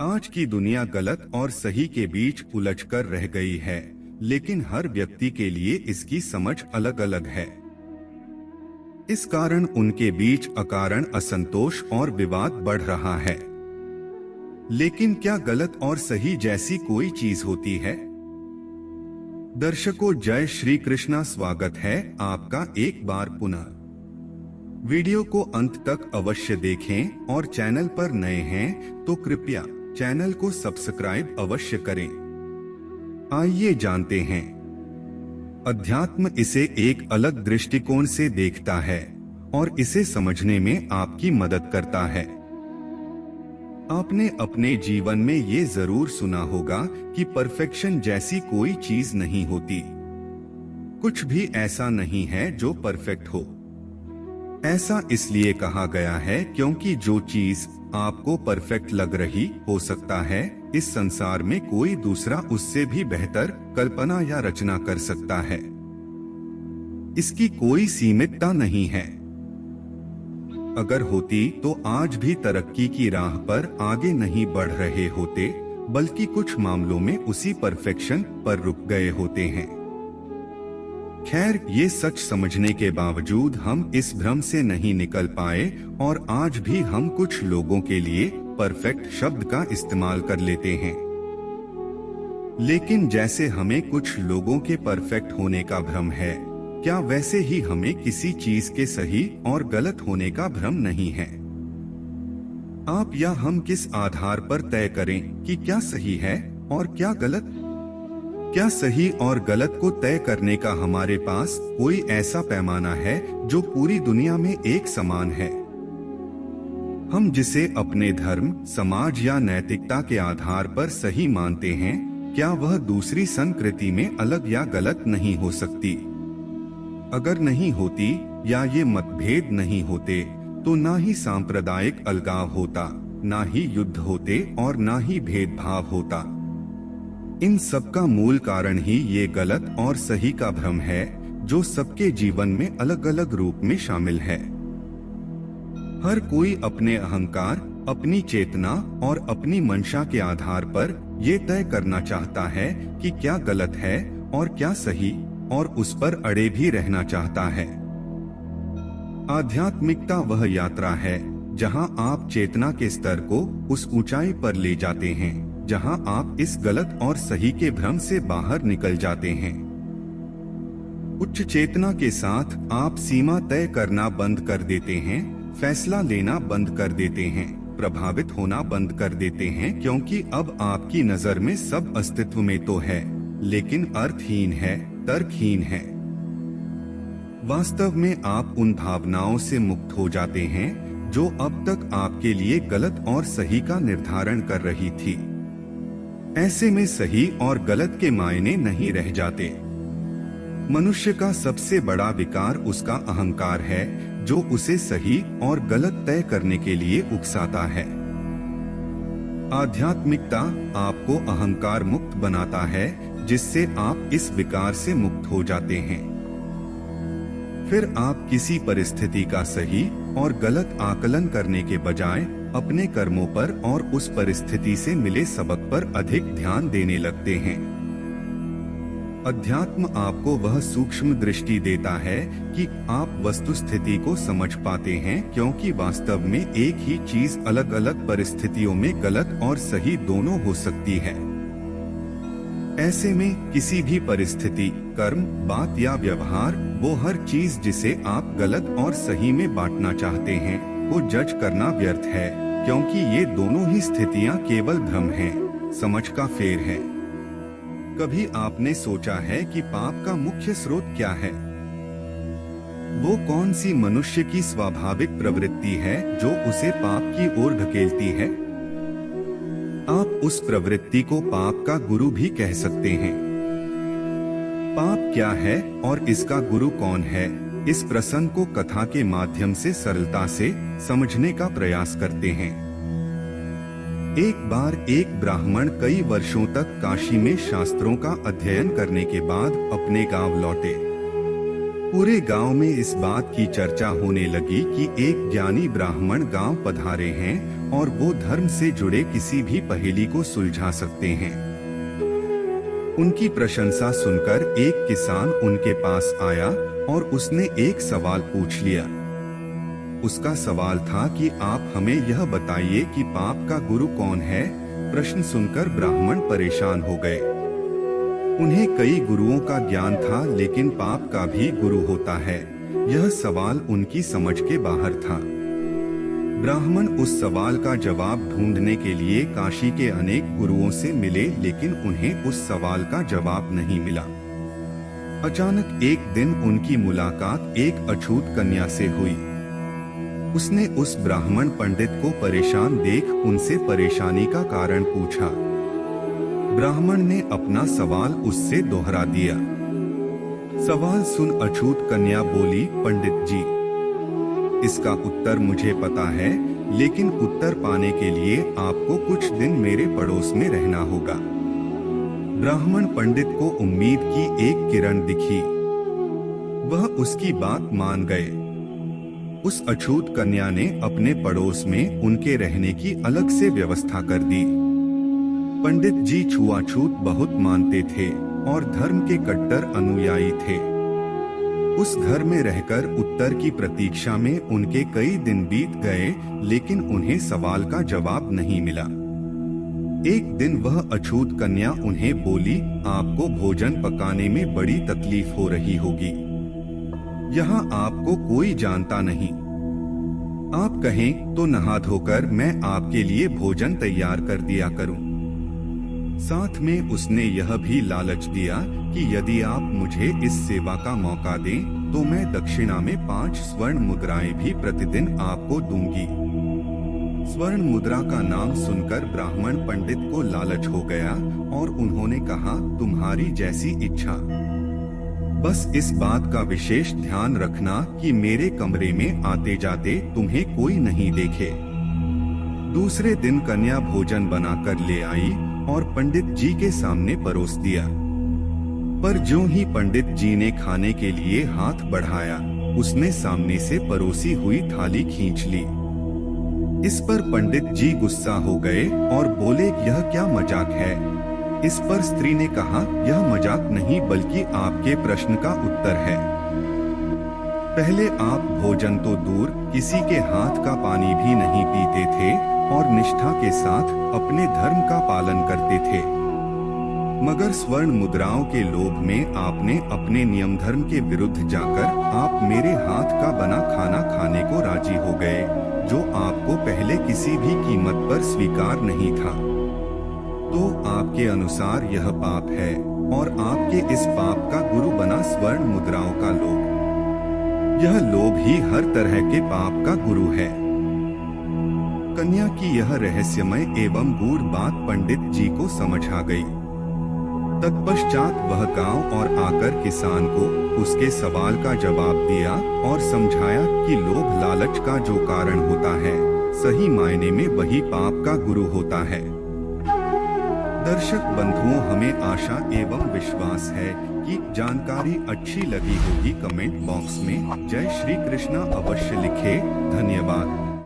आज की दुनिया गलत और सही के बीच उलझकर रह गई है, लेकिन हर व्यक्ति के लिए इसकी समझ अलग अलग है। इस कारण उनके बीच अकारण असंतोष और विवाद बढ़ रहा है। लेकिन क्या गलत और सही जैसी कोई चीज होती है? दर्शकों, जय श्री कृष्णा। स्वागत है आपका एक बार पुनः। वीडियो को अंत तक अवश्य देखें और चैनल पर नए हैं तो कृपया चैनल को सब्सक्राइब अवश्य करें। आइए जानते हैं। अध्यात्म इसे एक अलग दृष्टिकोण से देखता है और इसे समझने में आपकी मदद करता है। आपने अपने जीवन में ये जरूर सुना होगा कि परफेक्शन जैसी कोई चीज नहीं होती। कुछ भी ऐसा नहीं है जो परफेक्ट हो। ऐसा इसलिए कहा गया है क्योंकि जो चीज आपको परफेक्ट लग रही हो सकता है इस संसार में कोई दूसरा उससे भी बेहतर कल्पना या रचना कर सकता है। इसकी कोई सीमितता नहीं है। अगर होती तो आज भी तरक्की की राह पर आगे नहीं बढ़ रहे होते, बल्कि कुछ मामलों में उसी परफेक्शन पर रुक गए होते हैं। खैर, ये सच समझने के बावजूद हम इस भ्रम से नहीं निकल पाए और आज भी हम कुछ लोगों के लिए परफेक्ट शब्द का इस्तेमाल कर लेते हैं। लेकिन जैसे हमें कुछ लोगों के परफेक्ट होने का भ्रम है, क्या वैसे ही हमें किसी चीज के सही और गलत होने का भ्रम नहीं है? आप या हम किस आधार पर तय करें कि क्या सही है और क्या गलत? क्या सही और गलत को तय करने का हमारे पास कोई ऐसा पैमाना है जो पूरी दुनिया में एक समान है? हम जिसे अपने धर्म, समाज या नैतिकता के आधार पर सही मानते हैं, क्या वह दूसरी संस्कृति में अलग या गलत नहीं हो सकती? अगर नहीं होती या ये मतभेद नहीं होते तो ना ही सांप्रदायिक अलगाव होता, ना ही युद्ध होते और ना ही भेदभाव होता। इन सब का मूल कारण ही ये गलत और सही का भ्रम है जो सबके जीवन में अलग अलग रूप में शामिल है। हर कोई अपने अहंकार, अपनी चेतना और अपनी मंशा के आधार पर ये तय करना चाहता है कि क्या गलत है और क्या सही, और उस पर अड़े भी रहना चाहता है। आध्यात्मिकता वह यात्रा है जहां आप चेतना के स्तर को उस ऊंचाई पर ले जाते हैं जहां आप इस गलत और सही के भ्रम से बाहर निकल जाते हैं। उच्च चेतना के साथ आप सीमा तय करना बंद कर देते हैं, फैसला लेना बंद कर देते हैं, प्रभावित होना बंद कर देते हैं, क्योंकि अब आपकी नजर में सब अस्तित्व में तो है, लेकिन अर्थहीन है, तर्कहीन है। वास्तव में आप उन भावनाओं से मुक्त हो जाते हैं जो अब तक आपके लिए गलत और सही का निर्धारण कर रही थी। ऐसे में सही और गलत के मायने नहीं रह जाते। मनुष्य का सबसे बड़ा विकार उसका अहंकार है जो उसे सही और गलत तय करने के लिए उकसाता है। आध्यात्मिकता आपको अहंकार मुक्त बनाता है, जिससे आप इस विकार से मुक्त हो जाते हैं। फिर आप किसी परिस्थिति का सही और गलत आकलन करने के बजाय अपने कर्मों पर और उस परिस्थिति से मिले सबक पर अधिक ध्यान देने लगते हैं। अध्यात्म आपको वह सूक्ष्म दृष्टि देता है कि आप वस्तुस्थिति को समझ पाते हैं, क्योंकि वास्तव में एक ही चीज अलग अलग परिस्थितियों में गलत और सही दोनों हो सकती है। ऐसे में किसी भी परिस्थिति, कर्म, बात या व्यवहार, वो हर चीज जिसे आप गलत और सही में बांटना चाहते हैं, को जज करना व्यर्थ है, क्योंकि ये दोनों ही स्थितियां केवल भ्रम हैं, समझ का फेर है। कभी आपने सोचा है कि पाप का मुख्य स्रोत क्या है? वो कौन सी मनुष्य की स्वाभाविक प्रवृत्ति है जो उसे पाप की ओर ढकेलती है? आप उस प्रवृत्ति को पाप का गुरु भी कह सकते हैं। पाप क्या है और इसका गुरु कौन है, इस प्रसंग को कथा के माध्यम से सरलता से समझने का प्रयास करते हैं। एक बार एक ब्राह्मण कई वर्षों तक काशी में शास्त्रों का अध्ययन करने के बाद अपने गांव लौटे। पूरे गांव में इस बात की चर्चा होने लगी कि एक ज्ञानी ब्राह्मण गांव पधारे हैं और वो धर्म से जुड़े किसी भी पहेली को सुलझा सकते हैं। उनकी प्रशंसा सुनकर एक किसान उनके पास आया और उसने एक सवाल पूछ लिया। उसका सवाल था कि आप हमें यह बताइए कि पाप का गुरु कौन है। प्रश्न सुनकर ब्राह्मण परेशान हो गए। उन्हें कई गुरुओं का ज्ञान था, लेकिन पाप का भी गुरु होता है, यह सवाल उनकी समझ के बाहर था। ब्राह्मण उस सवाल का जवाब ढूंढने के लिए काशी के अनेक गुरुओं से मिले, लेकिन उन्हें उस सवाल का जवाब नहीं मिला। अचानक एक दिन उनकी मुलाकात एक अछूत कन्या से हुई। उसने उस ब्राह्मण पंडित को परेशान देख उनसे परेशानी का कारण पूछा। ब्राह्मण ने अपना सवाल उससे दोहरा दिया। सवाल सुन अछूत कन्या बोली, पंडित जी, इसका उत्तर मुझे पता है, लेकिन उत्तर पाने के लिए आपको कुछ दिन मेरे पड़ोस में रहना होगा। ब्राह्मण पंडित को उम्मीद की एक किरण दिखी। वह उसकी बात मान गए। उस अछूत कन्या ने अपने पड़ोस में उनके रहने की अलग से व्यवस्था कर दी। पंडित जी छुआछूत बहुत मानते थे और धर्म के कट्टर अनुयायी थे। उस घर में रहकर उत्तर की प्रतीक्षा में उनके कई दिन बीत गए, लेकिन उन्हें सवाल का जवाब नहीं मिला। एक दिन वह अछूत कन्या उन्हें बोली, आपको भोजन पकाने में बड़ी तकलीफ हो रही होगी। यहाँ आपको कोई जानता नहीं। आप कहें तो नहा धोकर मैं आपके लिए भोजन तैयार कर दिया करूं। साथ में उसने यह भी लालच दिया कि यदि आप मुझे इस सेवा का मौका दें तो मैं दक्षिणा में 5 स्वर्ण मुद्राएं भी प्रतिदिन आपको दूंगी। स्वर्ण मुद्रा का नाम सुनकर ब्राह्मण पंडित को लालच हो गया और उन्होंने कहा, तुम्हारी जैसी इच्छा। बस इस बात का विशेष ध्यान रखना कि मेरे कमरे में आते जाते तुम्हें कोई नहीं देखे। दूसरे दिन कन्या भोजन बनाकर ले आई और पंडित जी के सामने परोस दिया। पर ज्यों ही पंडित जी ने खाने के लिए हाथ बढ़ाया, उसने सामने से परोसी हुई थाली खींच ली। इस पर पंडित जी गुस्सा हो गए और बोले, यह क्या मजाक है। इस पर स्त्री ने कहा, यह मजाक नहीं बल्कि आपके प्रश्न का उत्तर है। पहले आप भोजन तो दूर किसी के हाथ का पानी भी नहीं पीते थे और निष्ठा के साथ अपने धर्म का पालन करते थे, मगर स्वर्ण मुद्राओं के लोभ में आपने अपने नियम धर्म के विरुद्ध जाकर आप मेरे हाथ का बना खाना खाने को राजी हो गए, जो आपको पहले किसी भी कीमत पर स्वीकार नहीं था। तो आपके अनुसार यह पाप है और आपके इस पाप का गुरु बना स्वर्ण मुद्राओं का लोभ। यह लोभ ही हर तरह के पाप का गुरु है। कन्या की यह रहस्यमय एवं गूढ़ बात पंडित जी को समझ आ गई। तत्पश्चात वह गांव और आकर किसान को उसके सवाल का जवाब दिया और समझाया कि लोभ लालच का जो कारण होता है, सही मायने में वही पाप का गुरु होता है। दर्शक बंधुओं, हमें आशा एवं विश्वास है कि जानकारी अच्छी लगी होगी। कमेंट बॉक्स में जय श्री कृष्णा अवश्य लिखें। धन्यवाद।